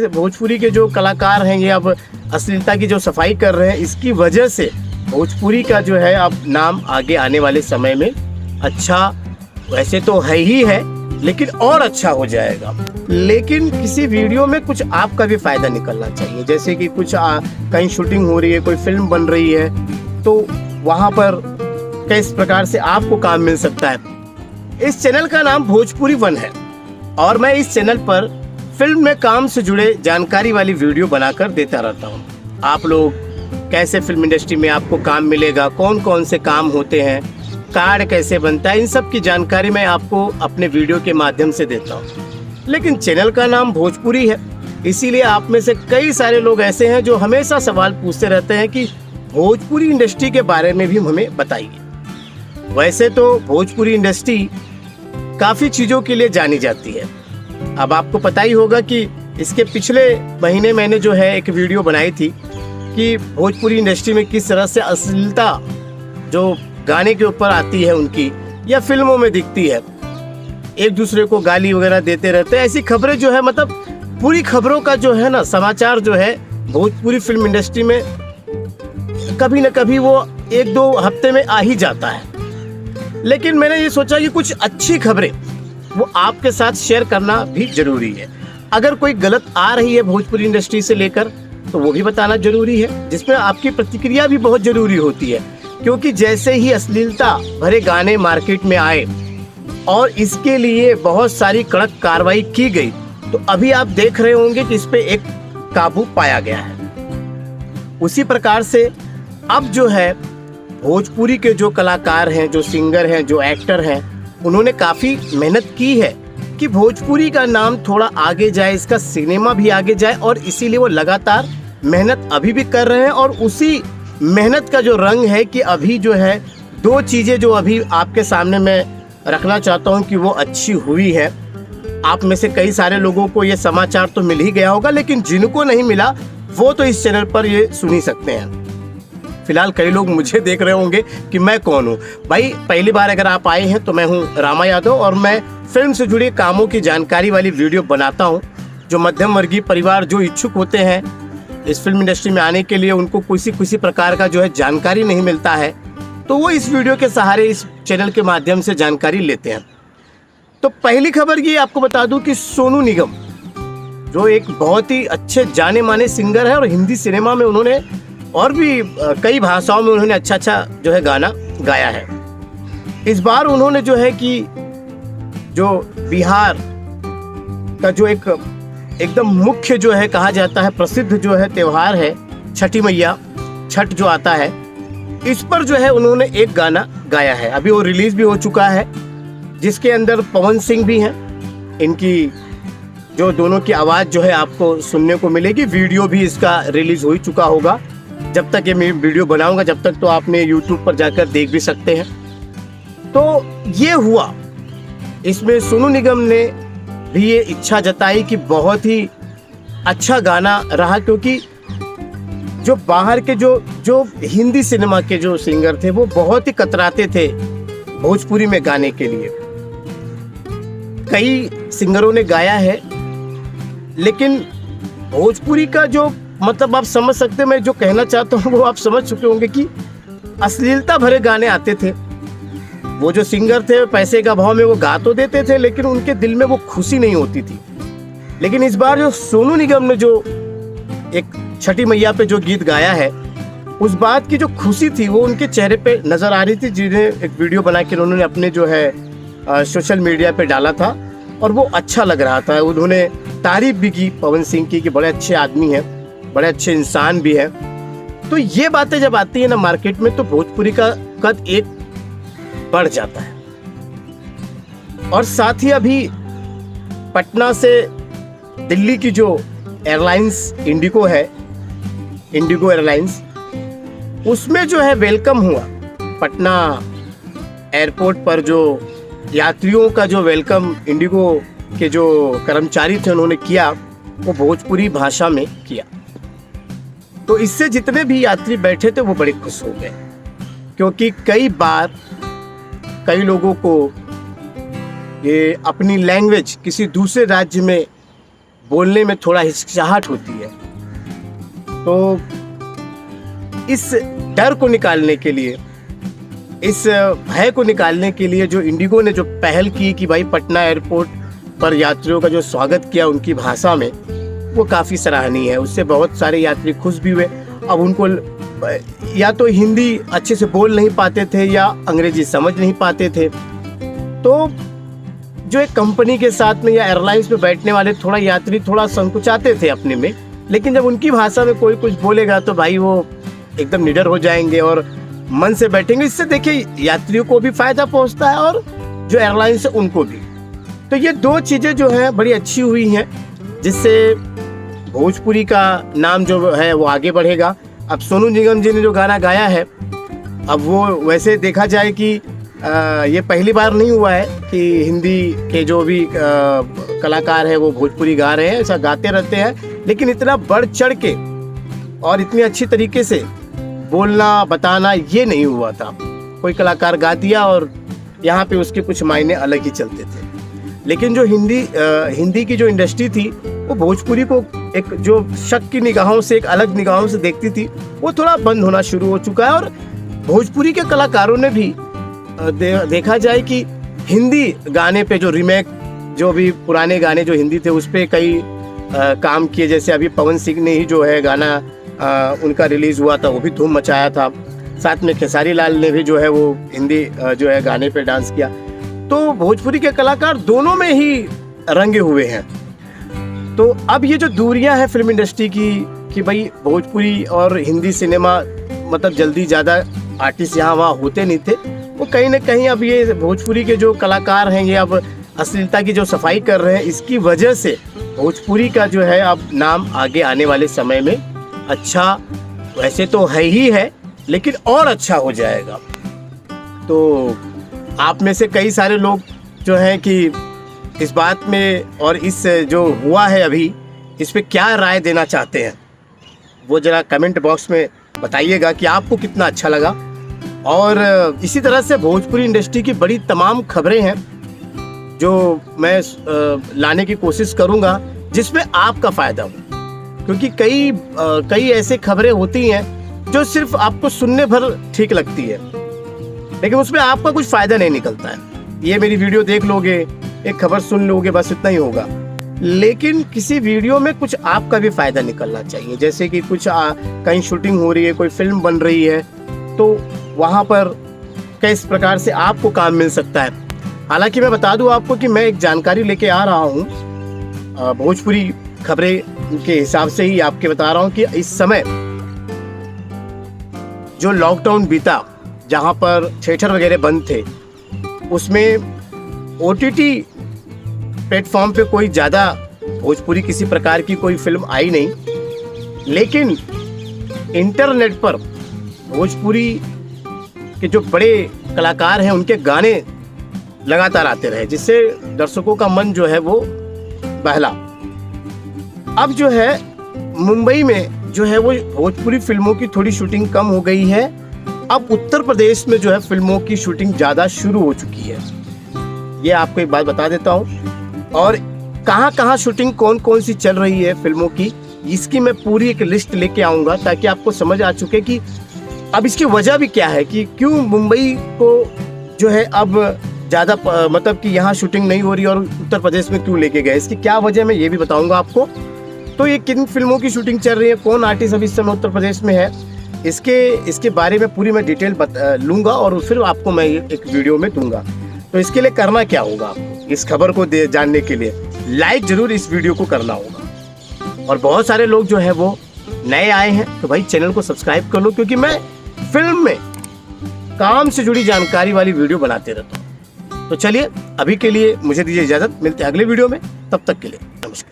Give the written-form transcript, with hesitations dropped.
भोजपुरी के जो कलाकार हैं ये अब अश्लीलता की जो सफाई कर रहे हैं, इसकी वजह से भोजपुरी का जो है अब नाम आगे आने वाले समय में अच्छा, वैसे तो है ही है, लेकिन और अच्छा हो जाएगा। लेकिन किसी वीडियो में कुछ आपका भी फायदा निकलना चाहिए, जैसे कि कुछ कहीं शूटिंग हो रही है, कोई फिल्म बन रही है, तो वहाँ पर किस प्रकार से आपको काम मिल सकता है। इस चैनल का नाम भोजपुरी वन है और मैं इस चैनल पर फिल्म में काम से जुड़े जानकारी वाली वीडियो बनाकर देता रहता हूँ। आप लोग कैसे फिल्म इंडस्ट्री में आपको काम मिलेगा, कौन कौन से काम होते हैं, कार्ड कैसे बनता है, इन सब की जानकारी मैं आपको अपने वीडियो के माध्यम से देता हूँ। लेकिन चैनल का नाम भोजपुरी है, इसीलिए आप में से कई सारे लोग ऐसे हैं जो हमेशा सवाल पूछते रहते हैं कि भोजपुरी इंडस्ट्री के बारे में भी हमें बताइए। वैसे तो भोजपुरी इंडस्ट्री काफ़ी चीज़ों के लिए जानी जाती है। अब आपको पता ही होगा कि इसके पिछले महीने मैंने जो है एक वीडियो बनाई थी कि भोजपुरी इंडस्ट्री में किस तरह से अश्लीलता जो गाने के ऊपर आती है उनकी या फिल्मों में दिखती है, एक दूसरे को गाली वगैरह देते रहते हैं। ऐसी खबरें जो है, मतलब पूरी खबरों का जो है ना समाचार जो है भोजपुरी फिल्म इंडस्ट्री में कभी न कभी वो 1-2 हफ्ते में आ ही जाता है। लेकिन मैंने ये सोचा कि कुछ अच्छी खबरें वो आपके साथ शेयर करना भी जरूरी है। अगर कोई गलत आ रही है भोजपुरी इंडस्ट्री से लेकर तो वो भी बताना जरूरी है, जिसमें आपकी प्रतिक्रिया भी बहुत जरूरी होती है। क्योंकि जैसे ही अश्लीलता भरे गाने मार्केट में आए और इसके लिए बहुत सारी कड़क कार्रवाई की गई, तो अभी आप देख रहे होंगे कि इस पे एक काबू पाया गया है। उसी प्रकार से अब जो है भोजपुरी के जो कलाकार हैं, जो सिंगर हैं, जो एक्टर हैं, उन्होंने काफ़ी मेहनत की है कि भोजपुरी का नाम थोड़ा आगे जाए, इसका सिनेमा भी आगे जाए, और इसीलिए वो लगातार मेहनत अभी भी कर रहे हैं। और उसी मेहनत का जो रंग है कि अभी जो है 2 चीज़ें जो अभी आपके सामने मैं रखना चाहता हूं कि वो अच्छी हुई है। आप में से कई सारे लोगों को ये समाचार तो मिल ही गया होगा, लेकिन जिनको नहीं मिला वो तो इस चैनल पर ये सुन ही सकते हैं। फिलहाल कई लोग मुझे देख रहे होंगे कि मैं कौन हूँ। भाई, पहली बार अगर आप आए हैं तो मैं हूँ रामा यादव और मैं फिल्म से जुड़े कामों की जानकारी वाली वीडियो बनाता हूँ। जो मध्यम वर्गीय परिवार जो इच्छुक होते हैं इस फिल्म इंडस्ट्री में आने के लिए, उनको किसी प्रकार का जो है जानकारी नहीं मिलता है, तो वो इस वीडियो के सहारे इस चैनल के माध्यम से जानकारी लेते हैं। तो पहली खबर ये आपको बता दूं कि सोनू निगम जो एक बहुत ही अच्छे जाने माने सिंगर है और हिंदी सिनेमा में उन्होंने और भी कई भाषाओं में उन्होंने अच्छा जो है गाना गाया है। इस बार उन्होंने जो है कि जो बिहार का जो एकदम मुख्य जो है कहा जाता है प्रसिद्ध जो है त्योहार है छठी मैया, छठ जो आता है, इस पर जो है उन्होंने एक गाना गाया है। अभी वो रिलीज भी हो चुका है, जिसके अंदर पवन सिंह भी हैं। इनकी जो दोनों की आवाज़ जो है आपको सुनने को मिलेगी। वीडियो भी इसका रिलीज हो ही चुका होगा। जब तक ये मैं वीडियो बनाऊंगा जब तक तो आपने YouTube पर जाकर देख भी सकते हैं। तो ये हुआ, इसमें सोनू निगम ने भी ये इच्छा जताई कि बहुत ही अच्छा गाना रहा, क्योंकि जो बाहर के जो हिंदी सिनेमा के जो सिंगर थे वो बहुत ही कतराते थे भोजपुरी में गाने के लिए। कई सिंगरों ने गाया है, लेकिन भोजपुरी का जो मतलब आप समझ सकते हैं, मैं जो कहना चाहता हूँ वो आप समझ चुके होंगे कि अश्लीलता भरे गाने आते थे। वो जो सिंगर थे पैसे का भाव में वो गा तो देते थे, लेकिन उनके दिल में वो खुशी नहीं होती थी। लेकिन इस बार जो सोनू निगम ने जो एक छठी मैया पे जो गीत गाया है, उस बात की जो खुशी थी वो उनके चेहरे पे नजर आ रही थी, जिन्हें एक वीडियो बना के उन्होंने अपने जो है सोशल मीडिया पे डाला था और वो अच्छा लग रहा था। उन्होंने तारीफ भी की पवन सिंह की कि बड़े अच्छे आदमी हैं, बड़े अच्छे इंसान भी है। तो ये बातें जब आती है ना मार्केट में, तो भोजपुरी का कद एक बढ़ जाता है। और साथ ही अभी पटना से दिल्ली की जो एयरलाइंस इंडिगो है, इंडिगो एयरलाइंस, उसमें जो है वेलकम हुआ। पटना एयरपोर्ट पर जो यात्रियों का जो वेलकम इंडिगो के जो कर्मचारी थे उन्होंने किया, वो भोजपुरी भाषा में किया। तो इससे जितने भी यात्री बैठे थे वो बड़े खुश हो गए, क्योंकि कई बार कई लोगों को ये अपनी लैंग्वेज किसी दूसरे राज्य में बोलने में थोड़ा हिचकिचाहट होती है। तो इस डर को निकालने के लिए, इस भय को निकालने के लिए जो इंडिगो ने जो पहल की कि भाई पटना एयरपोर्ट पर यात्रियों का जो स्वागत किया उनकी भाषा में, वो काफ़ी सराहनीय है। उससे बहुत सारे यात्री खुश भी हुए। अब उनको या तो हिंदी अच्छे से बोल नहीं पाते थे या अंग्रेजी समझ नहीं पाते थे, तो जो एक कंपनी के साथ में या एयरलाइंस में बैठने वाले थोड़ा यात्री थोड़ा संकुचाते थे अपने में, लेकिन जब उनकी भाषा में कोई कुछ बोलेगा तो भाई वो एकदम निडर हो जाएंगे और मन से बैठेंगे। इससे देखिए यात्रियों को भी फायदा पहुंचता है और जो एयरलाइंस है उनको भी। तो ये दो चीज़ें जो हैं बड़ी अच्छी हुई हैं, जिससे भोजपुरी का नाम जो है वो आगे बढ़ेगा। अब सोनू निगम जी ने जो गाना गाया है, अब वो वैसे देखा जाए कि ये पहली बार नहीं हुआ है कि हिंदी के जो भी कलाकार हैं वो भोजपुरी गा रहे हैं, ऐसा गाते रहते हैं, लेकिन इतना बढ़ चढ़ के और इतनी अच्छी तरीके से बोलना बताना ये नहीं हुआ था। कोई कलाकार गा दिया और यहाँ पे उसके कुछ मायने अलग ही चलते थे। लेकिन जो हिंदी की जो इंडस्ट्री थी वो भोजपुरी को एक जो शक की निगाहों से, एक अलग निगाहों से देखती थी, वो थोड़ा बंद होना शुरू हो चुका है। और भोजपुरी के कलाकारों ने भी देखा जाए कि हिंदी गाने पे जो रीमेक, जो भी पुराने गाने जो हिंदी थे उस पर कई काम किए। जैसे अभी पवन सिंह ने ही जो है गाना उनका रिलीज़ हुआ था, वो भी धूम मचाया था। साथ में खेसारी लाल ने भी जो है वो हिंदी जो है गाने पे डांस किया। तो भोजपुरी के कलाकार दोनों में ही रंगे हुए हैं। तो अब ये जो दूरियां हैं फिल्म इंडस्ट्री की कि भाई भोजपुरी और हिंदी सिनेमा मतलब जल्दी ज़्यादा आर्टिस्ट यहाँ वहाँ होते नहीं थे, वो कहीं ना कहीं अब ये भोजपुरी के जो कलाकार हैं ये अब अश्लीलता की जो सफाई कर रहे हैं, इसकी वजह से भोजपुरी का जो है अब नाम आगे आने वाले समय में अच्छा, वैसे तो है ही है, लेकिन और अच्छा हो जाएगा। तो आप में से कई सारे लोग जो हैं कि इस बात में और इस जो हुआ है अभी, इस पे क्या राय देना चाहते हैं, वो ज़रा कमेंट बॉक्स में बताइएगा कि आपको कितना अच्छा लगा। और इसी तरह से भोजपुरी इंडस्ट्री की बड़ी तमाम खबरें हैं जो मैं लाने की कोशिश करूंगा जिसमें आपका फ़ायदा हो, क्योंकि कई ऐसे खबरें होती हैं जो सिर्फ आपको सुनने भर ठीक लगती है, लेकिन उसमें आपका कुछ फ़ायदा नहीं निकलता है। ये मेरी वीडियो देख लोगे, एक खबर सुन लोगे, बस इतना ही होगा। लेकिन किसी वीडियो में कुछ आपका भी फ़ायदा निकलना चाहिए। जैसे कि कुछ कहीं शूटिंग हो रही है, कोई फिल्म बन रही है, तो वहाँ पर किस प्रकार से आपको काम मिल सकता है। हालांकि मैं बता दूं आपको कि मैं एक जानकारी लेके आ रहा हूँ, भोजपुरी खबरें के हिसाब से ही आपके बता रहा हूँ कि इस समय जो लॉकडाउन बीता, जहाँ पर थिएटर वगैरह बंद थे, उसमें OTT प्लेटफॉर्म पे कोई ज़्यादा भोजपुरी किसी प्रकार की कोई फिल्म आई नहीं, लेकिन इंटरनेट पर भोजपुरी के जो बड़े कलाकार हैं उनके गाने लगातार आते रहे, जिससे दर्शकों का मन जो है वो बहला। अब जो है मुंबई में जो है वो भोजपुरी फिल्मों की थोड़ी शूटिंग कम हो गई है। अब उत्तर प्रदेश में जो है फिल्मों की शूटिंग ज़्यादा शुरू हो चुकी है। ये आपको एक बात बता देता हूँ। और कहाँ कहाँ शूटिंग कौन कौन सी चल रही है फिल्मों की, इसकी मैं पूरी एक लिस्ट लेके आऊँगा, ताकि आपको समझ आ चुके कि अब इसकी वजह भी क्या है कि क्यों मुंबई को जो है अब ज़्यादा मतलब कि यहाँ शूटिंग नहीं हो रही और उत्तर प्रदेश में क्यों लेके गए, इसकी क्या वजह मैं ये भी बताऊँगा आपको। तो ये किन फिल्मों की शूटिंग चल रही है, कौन आर्टिस्ट अभी इस समय उत्तर प्रदेश में है, इसके बारे में पूरी मैं डिटेल लूँगा और फिर आपको मैं एक वीडियो में दूंगा। तो इसके लिए करना क्या होगा, इस खबर को जानने के लिए लाइक जरूर इस वीडियो को करना होगा। और बहुत सारे लोग जो है वो नए आए हैं तो भाई चैनल को सब्सक्राइब कर लो, क्योंकि मैं फिल्म में काम से जुड़ी जानकारी वाली वीडियो बनाते रहता हूँ। तो चलिए अभी के लिए मुझे दीजिए इजाज़त, मिलते हैं अगले वीडियो में, तब तक के लिए।